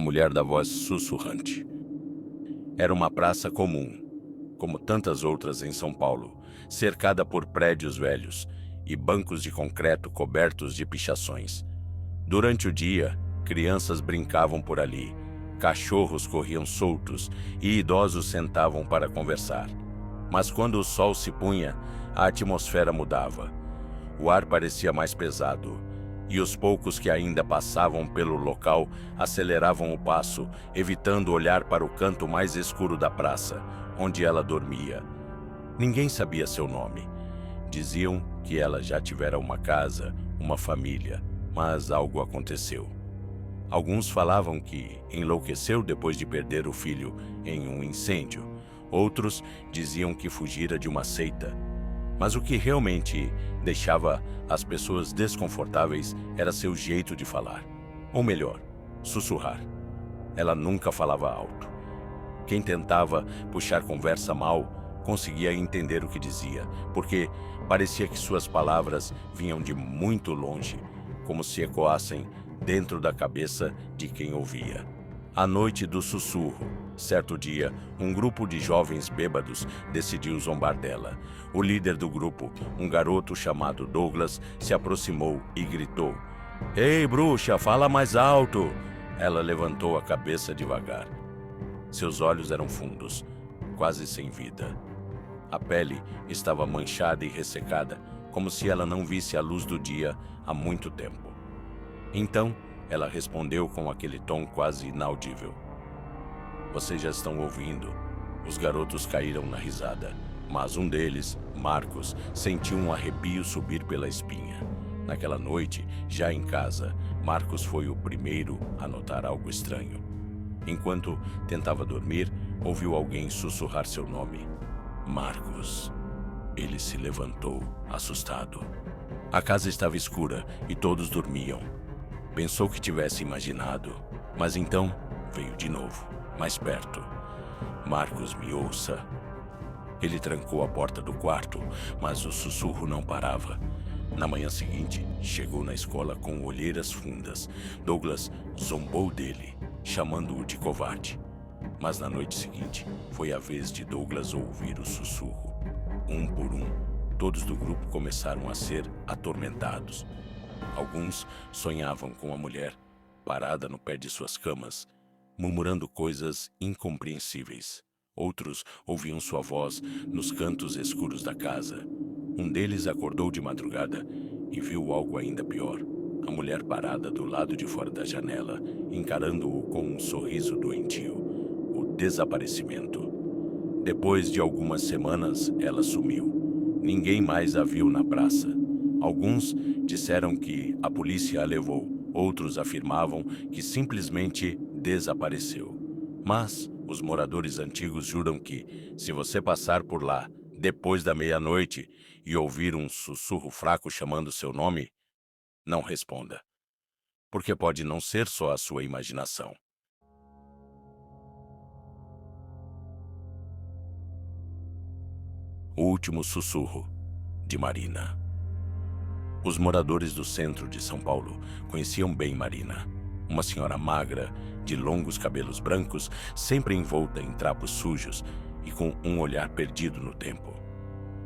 mulher da voz sussurrante. Era uma praça comum, como tantas outras em São Paulo, cercada por prédios velhos e bancos de concreto cobertos de pichações. Durante o dia, crianças brincavam por ali, cachorros corriam soltos e idosos sentavam para conversar. Mas quando o sol se punha, a atmosfera mudava. O ar parecia mais pesado, e os poucos que ainda passavam pelo local aceleravam o passo, evitando olhar para o canto mais escuro da praça, onde ela dormia. Ninguém sabia seu nome. Diziam que ela já tivera uma casa, uma família, mas algo aconteceu. Alguns falavam que enlouqueceu depois de perder o filho em um incêndio. Outros diziam que fugira de uma seita. Mas o que realmente deixava as pessoas desconfortáveis era seu jeito de falar. Ou melhor, sussurrar. Ela nunca falava alto. Quem tentava puxar conversa mal conseguia entender o que dizia, porque parecia que suas palavras vinham de muito longe, como se ecoassem dentro da cabeça de quem ouvia. A noite do sussurro. Certo dia, um grupo de jovens bêbados decidiu zombar dela. O líder do grupo, um garoto chamado Douglas, se aproximou e gritou: "Ei, bruxa, fala mais alto!" Ela levantou a cabeça devagar. Seus olhos eram fundos, quase sem vida. A pele estava manchada e ressecada, como se ela não visse a luz do dia há muito tempo. Então, ela respondeu com aquele tom quase inaudível: "Vocês já estão ouvindo." Os garotos caíram na risada, mas um deles, Marcos, sentiu um arrepio subir pela espinha. Naquela noite, já em casa, Marcos foi o primeiro a notar algo estranho. Enquanto tentava dormir, ouviu alguém sussurrar seu nome: "Marcos." Ele se levantou, assustado. A casa estava escura e todos dormiam. Pensou que tivesse imaginado, mas então veio de novo, mais perto. "Marcos, me ouça." Ele trancou a porta do quarto, mas o sussurro não parava. Na manhã seguinte, chegou na escola com olheiras fundas. Douglas zombou dele, chamando-o de covarde. Mas na noite seguinte, foi a vez de Douglas ouvir o sussurro. Um por um, todos do grupo começaram a ser atormentados. Alguns sonhavam com a mulher, parada no pé de suas camas, murmurando coisas incompreensíveis. Outros ouviam sua voz nos cantos escuros da casa. Um deles acordou de madrugada e viu algo ainda pior. A mulher parada do lado de fora da janela, encarando-o com um sorriso doentio. O desaparecimento. Depois de algumas semanas, ela sumiu. Ninguém mais a viu na praça. Alguns disseram que a polícia a levou. Outros afirmavam que simplesmente desapareceu. Mas os moradores antigos juram que, se você passar por lá depois da meia-noite e ouvir um sussurro fraco chamando seu nome, não responda, porque pode não ser só a sua imaginação. O último sussurro, de Marina. Os moradores do centro de São Paulo conheciam bem Marina, uma senhora magra, de longos cabelos brancos, sempre envolta em trapos sujos e com um olhar perdido no tempo.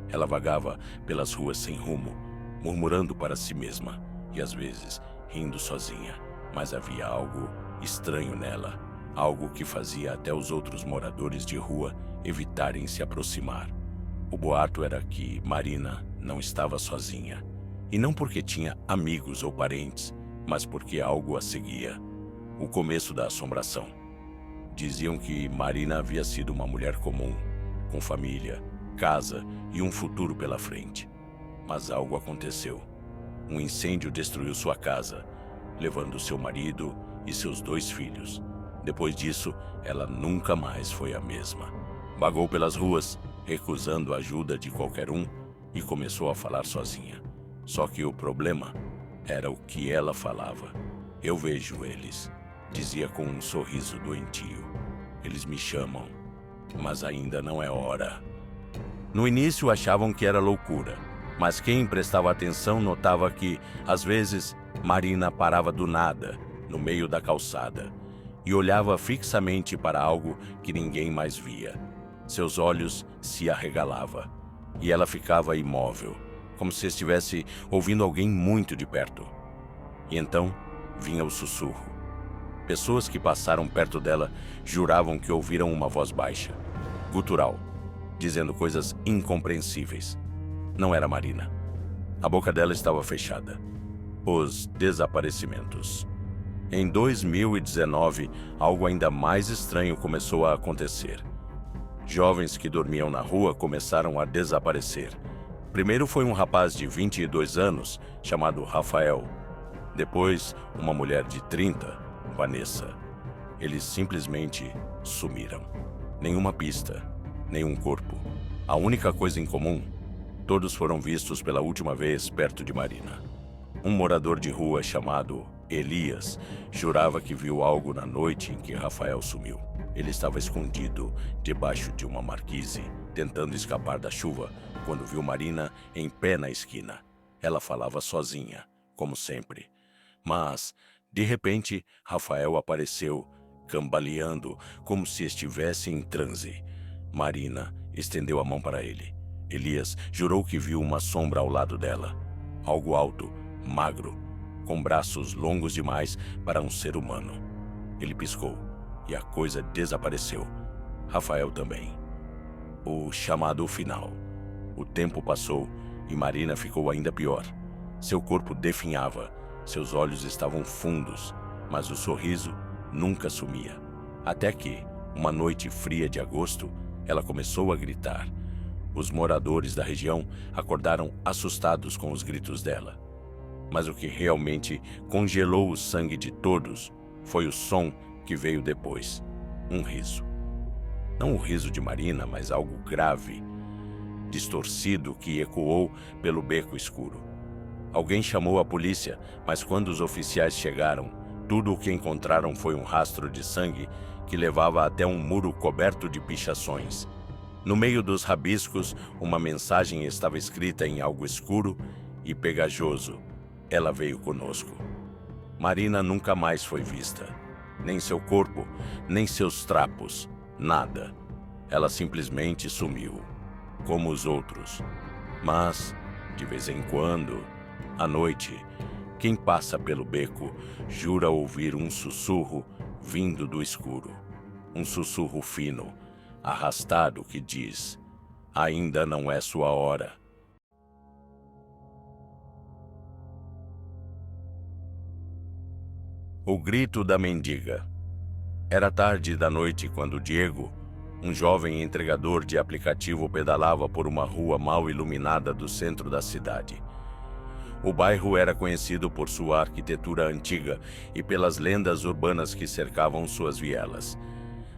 Ela vagava pelas ruas sem rumo, murmurando para si mesma e às vezes rindo sozinha, mas havia algo estranho nela, algo que fazia até os outros moradores de rua evitarem se aproximar. O boato era que Marina não estava sozinha, e não porque tinha amigos ou parentes, mas porque algo a seguia. O começo da assombração. Diziam que Marina havia sido uma mulher comum, com família, casa e um futuro pela frente. Mas algo aconteceu. Um incêndio destruiu sua casa, levando seu marido e seus 2 filhos. Depois disso, ela nunca mais foi a mesma. Vagou pelas ruas, recusando a ajuda de qualquer um, e começou a falar sozinha. Só que o problema era o que ela falava. "Eu vejo eles", dizia com um sorriso doentio. "Eles me chamam, mas ainda não é hora." No início achavam que era loucura, mas quem prestava atenção notava que, às vezes, Marina parava do nada, no meio da calçada, e olhava fixamente para algo que ninguém mais via. Seus olhos se arregalavam e ela ficava imóvel, como se estivesse ouvindo alguém muito de perto. E então vinha o sussurro. Pessoas que passaram perto dela juravam que ouviram uma voz baixa, gutural, dizendo coisas incompreensíveis. Não era Marina. A boca dela estava fechada. Os desaparecimentos. Em 2019, algo ainda mais estranho começou a acontecer. Jovens que dormiam na rua começaram a desaparecer. Primeiro foi um rapaz de 22 anos, chamado Rafael. Depois, uma mulher de 30, Vanessa. Eles simplesmente sumiram. Nenhuma pista, nenhum corpo. A única coisa em comum, todos foram vistos pela última vez perto de Marina. Um morador de rua chamado Elias jurava que viu algo na noite em que Rafael sumiu. Ele estava escondido debaixo de uma marquise, tentando escapar da chuva, quando viu Marina em pé na esquina. Ela falava sozinha, como sempre. Mas, de repente, Rafael apareceu, cambaleando, como se estivesse em transe. Marina estendeu a mão para ele. Elias jurou que viu uma sombra ao lado dela. Algo alto, magro, com braços longos demais para um ser humano. Ele piscou e a coisa desapareceu. Rafael também. O chamado final. O tempo passou e Marina ficou ainda pior. Seu corpo definhava, seus olhos estavam fundos, mas o sorriso nunca sumia. Até que, uma noite fria de agosto, ela começou a gritar. Os moradores da região acordaram assustados com os gritos dela. Mas o que realmente congelou o sangue de todos foi o som que veio depois. Um riso. Não o riso de Marina, mas algo grave, distorcido, que ecoou pelo beco escuro. Alguém chamou a polícia, mas quando os oficiais chegaram, tudo o que encontraram foi um rastro de sangue que levava até um muro coberto de pichações. No meio dos rabiscos, uma mensagem estava escrita em algo escuro e pegajoso. Ela veio conosco. Marina nunca mais foi vista. Nem seu corpo, nem seus trapos, nada. Ela simplesmente sumiu, como os outros. Mas, de vez em quando, à noite, quem passa pelo beco jura ouvir um sussurro vindo do escuro. Um sussurro fino, arrastado, que diz: ainda não é sua hora. O grito da mendiga. Era tarde da noite quando Diego, um jovem entregador de aplicativo, pedalava por uma rua mal iluminada do centro da cidade. O bairro era conhecido por sua arquitetura antiga e pelas lendas urbanas que cercavam suas vielas.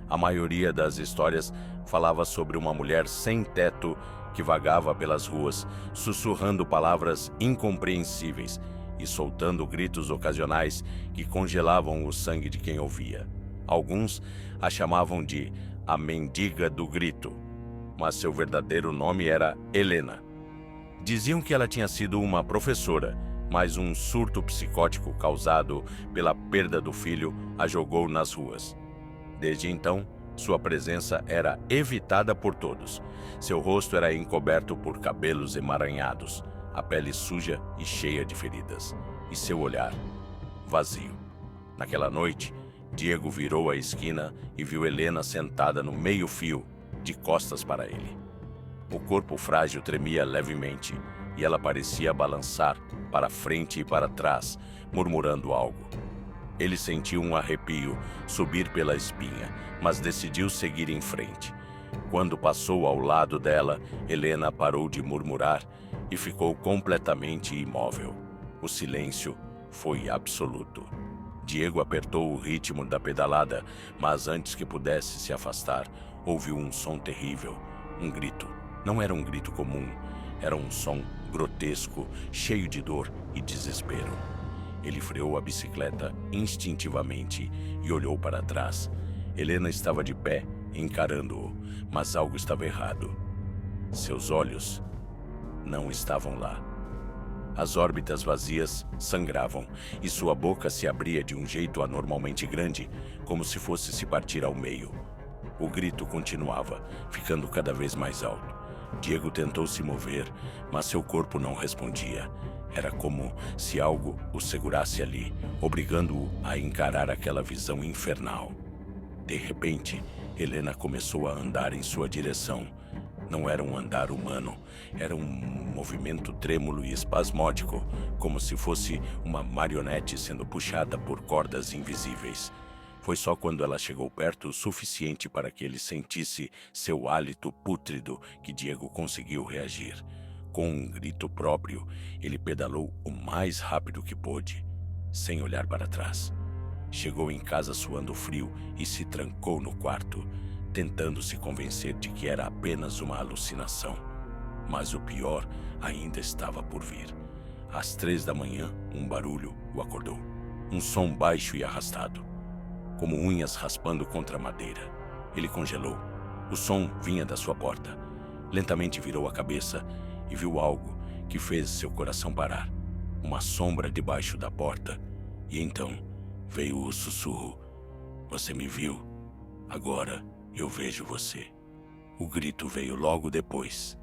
A maioria das histórias falava sobre uma mulher sem teto que vagava pelas ruas, sussurrando palavras incompreensíveis e soltando gritos ocasionais que congelavam o sangue de quem ouvia. Alguns a chamavam de a Mendiga do Grito, mas seu verdadeiro nome era Helena. Diziam que ela tinha sido uma professora, mas um surto psicótico causado pela perda do filho a jogou nas ruas. Desde então, sua presença era evitada por todos. Seu rosto era encoberto por cabelos emaranhados, a pele suja e cheia de feridas, e seu olhar vazio. Naquela noite, Diego virou a esquina e viu Helena sentada no meio-fio, de costas para ele. O corpo frágil tremia levemente e ela parecia balançar para frente e para trás, murmurando algo. Ele sentiu um arrepio subir pela espinha, mas decidiu seguir em frente. Quando passou ao lado dela, Helena parou de murmurar e ficou completamente imóvel. O silêncio foi absoluto. Diego apertou o ritmo da pedalada, mas antes que pudesse se afastar, ouviu um som terrível, um grito. Não era um grito comum, era um som grotesco, cheio de dor e desespero. Ele freou a bicicleta instintivamente e olhou para trás. Helena estava de pé, encarando-o, mas algo estava errado. Seus olhos não estavam lá. As órbitas vazias sangravam e sua boca se abria de um jeito anormalmente grande, como se fosse se partir ao meio. O grito continuava, ficando cada vez mais alto. Diego tentou se mover, mas seu corpo não respondia. Era como se algo o segurasse ali, obrigando-o a encarar aquela visão infernal. De repente, Helena começou a andar em sua direção. Não era um andar humano, era um movimento trêmulo e espasmódico, como se fosse uma marionete sendo puxada por cordas invisíveis. Foi só quando ela chegou perto o suficiente para que ele sentisse seu hálito pútrido que Diego conseguiu reagir. Com um grito próprio, ele pedalou o mais rápido que pôde, sem olhar para trás. Chegou em casa suando frio e se trancou no quarto, tentando se convencer de que era apenas uma alucinação. Mas o pior ainda estava por vir. Às 3 da manhã, um barulho o acordou. Um som baixo e arrastado, como unhas raspando contra a madeira. Ele congelou. O som vinha da sua porta. Lentamente virou a cabeça e viu algo que fez seu coração parar. Uma sombra debaixo da porta. E então veio o sussurro: "Você me viu? Agora eu vejo você." O grito veio logo depois.